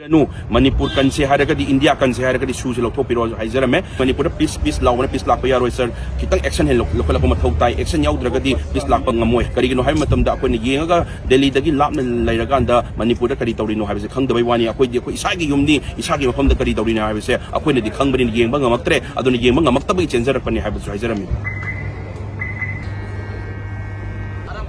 No, Manipur can say Haragadi, India can say Haragadi, Susan Topiro, Hairamle, Manipur, peace, law, peace, Lapaya, sir, Kitang action, local Matai, action Yau Dragadi, peace Lapangamoy, Karino Hamatam, da when the Yanga, Delhi, the Lap, Lairaganda, Manipur, Karitorino, has a Kang the Wani, Isagi Yumni, Isagi from the Karitorina, I will say, acquainted the Kang in Yamanga Matre, I don't Yamanga Matabi, and Zerapani habits, Hairamle.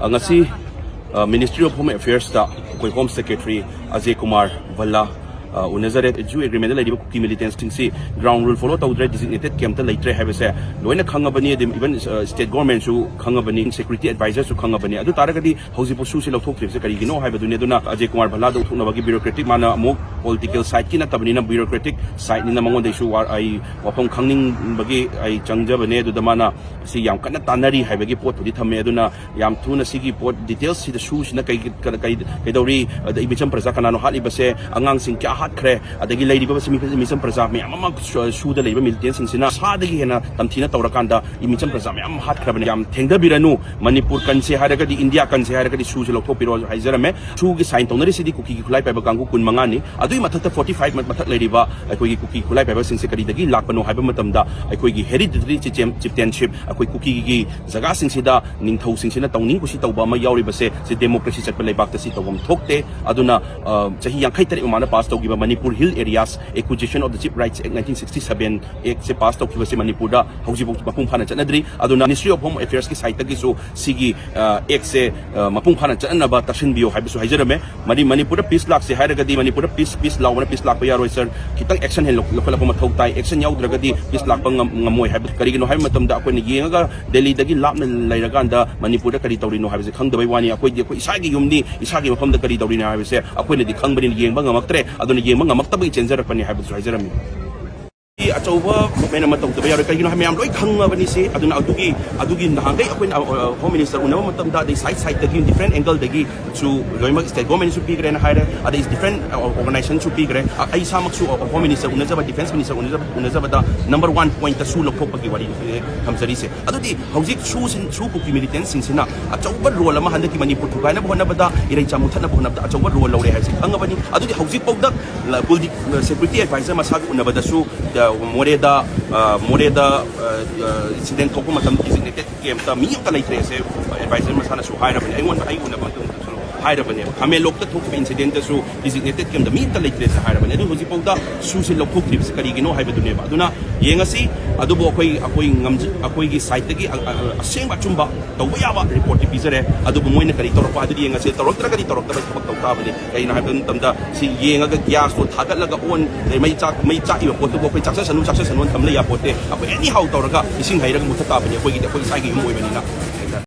Angasi, Ministry of Home Affairs, Home Secretary Ajay Kumar Valla. Unazaret Jew agreement like Kuki militants see ground rule follow to designated camp later have a say. Loina Kangabani, even state government to Kangabani, security advisors to Kangabani. Adu Taragadi, Hosipo Susil of Tokyo, Sakino, Habaduna, Ajay Kumar Balado, Tunavagi bureaucratic manner, more political side, Kina Tabina bureaucratic side in the Mangon de Shu are I upon Kangning Bagi, I Changbani to the mana, see Yam Kanatanari, Habagi port to the Tameduna, Yam Tuna Sigi port details, see the shoes, Nakadori, the Imicham Prazakanano Halibase, Angang Sinka. Adagi lady was Missan Prasami, Amam shoe the labor militants in Sina, Sadagi and Tamtina Torakanda, Imicham Prasami, Hot Krabiam, Tenda Biranu, Manipur can say Haragadi, India can say Haragadi, Susan Topiro, Hairamle, Chugi signed on the city Kuki Kulai Pabagangu Kunmangani, Adu Matata 45 Matat Ladiva, I could Kuki Kulai Pabas in Secretary, Lapano Habamatamda, I could hereditary chieftainship, I could Kuki Zagas in Sida, Ninto Sinsina Tony, Kushita Obama Yauri Base, the democracy at Pelebak the seat of Tokte, Aduna, Sahiyan Kaitari Umana Pasto. Manipur Hill areas, acquisition of the Chip Rights Act 1967, a past of Manipur, Hausibu Mapumpana Chanadri, Aduna Ministry of Home Affairs Saitagiso, Sigi, Exe, Mapumpana Chanaba, Tashinbio, Haibasi, Hairamle, Manipur Peace Lock, Haragadi, Manipur Peace Law, Peace Lapaya, sir, Kitang action, local Matai, action Yau Dragadi, Peace Lapangamoy, Karino Hamatam, da when the Yanga, Delhi, the Lap, Lairaganda, Manipur Karitorino, has a Kang the Wani, Isagi Yumni, Isagi from the Karitorina, I will say, acquainted the Kang in Yamanga Matre, Adon Yamanga Matabi, and Zerapani habits, Hairamle. It's over, Menamato, the American, I'm like Hangavani, I don't know, Adugi, Nahanga, when our Home Minister, Unamatam, that they side the different angle they give to Loimak State Government should be grand higher, others different organizations should be grand. I saw Home Minister, Unazaba Defense Minister, Unazaba, number 1 point, the Sula Popaki, what comes to say. Adudi, how's it shoes in true Kuki militants in Sina? A Choba roll, Mahandi Manipur, Bonabada, Irachamutana Bonabda, a Choba roll, has Hangavani, Adudi, how's it Poda, Security Advisor Masak Unabadasu, the Moreda incident Tokumatam designated game, the me of the late advisor Masana so higher than anyone, I would have Hairamle. Kami look the talk incident so designated came the meet the late Hairamle. And who's the Susan Loco clips, Karigino, Haibaduneva. Duna, Yangasi, Adobo, Akoigi site, a same Chumba, the way our report Pizere, Adobo Moina Caritor, Paddy, and I said, Torocrator, and I haven't done the see Yanga gas for Tagalaga one, they may talk your Portugal success and no success and one Tamlea Pote. Anyhow, Toraga is in Hairam Mutaka, and you're going to Sagi Moivina.